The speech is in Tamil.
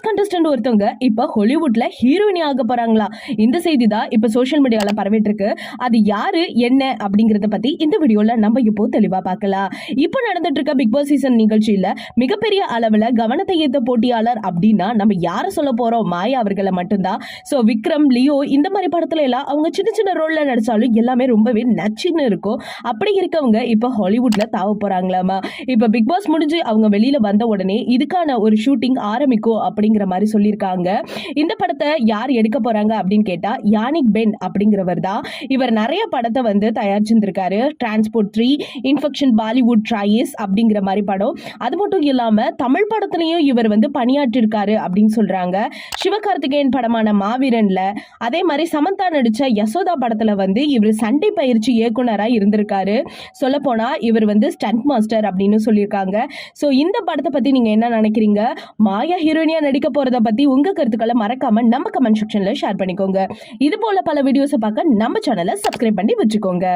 கண்டஸ்டன்ட் ஒருத்தவங்க இப்ப ஹாலிவுட்ல ஹீரோயினி ஆக போறாங்களா? இந்த செய்தி தான் இப்ப சோஷியல் மீடியால பரவிட்டு இருக்கு. அது யாரு என்ன அப்படிங்கறத பத்தி இந்த வீடியோல நம்ம இப்போ தெளிவா பார்க்கலாம். இப்போ நடந்துட்டு இருக்க பிக் பாஸ் சீசன் நிகழ்ச்சியில மிகப்பெரிய அளவுல கவனத்தை ஈர்த்த போட்டியாளர் அப்படின்னா நம்ம யார சொல்ல போறோம்? மாயா அவர்களை மட்டும்தான். சோ விக்ரம், லியோ இந்த மாதிரி படத்துல எல்லாம் அவங்க சின்ன சின்ன ரோல்ல நடிச்சாலும் எல்லாமே ரொம்பவே நச்சுன்னு இருக்கும். அப்படி இருக்கவங்க இப்ப ஹாலிவுட்ல தாவ போறாங்களாமா. இப்ப பிக் பாஸ் முடிஞ்சு அவங்க வெளியில வந்த உடனே இதுக்கான ஒரு ஷூட்டிங் ஆரம்பிக்கும் அப்படிங்கிற மாதிரி சொல்லியிருக்காங்க. இந்த படத்தை யார் எடுக்க போறாங்க அப்படின்னு கேட்டா யானிக் பென் அப்படிங்கிறவர் தான். இவர் நிறைய படத்தை வந்து தயாரிச்சிருந்திருக்காரு. டிரான்ஸ்போர்ட் 3, இன்ஃபெக்ஷன், பாலிவுட் ட்ரையஸ் அப்படிங்கிற மாதிரி படம். அது மட்டும் இல்லாம தமிழ் படத்திலையும் இவர் வந்து பணியாற்றிருக்காரு அப்படின்னு சொல்றாங்க. சிவகார்த்திகேயன் படமான மாவீரன்ல, அதே மாதிரி சமந்தா நடிச்ச யசோதா படத்துல வந்து இவர் சண்டை பயிற்சி இயக்குனரா இருந்திருக்காரு. சொல்ல போனா இவர் வந்து ஸ்டண்ட் மாஸ்டர் அப்படின்னு சொல்லியிருக்காங்க. சோ இந்த படத்தை பத்தி நீங்க என்ன நினைக்கிறீங்க? மாயா ஹீரோயினியா நடிக்க போறத பத்தி உங்க கருத்துக்களை மறக்காம நம்ம கமெண்ட் செக்ஷன்ல ஷேர் பண்ணிக்கோங்க. இது போல பல வீடியோஸை பார்க்க நம்ம சேனலை சப்ஸ்கிரைப் பண்ணி வச்சுக்கோங்க.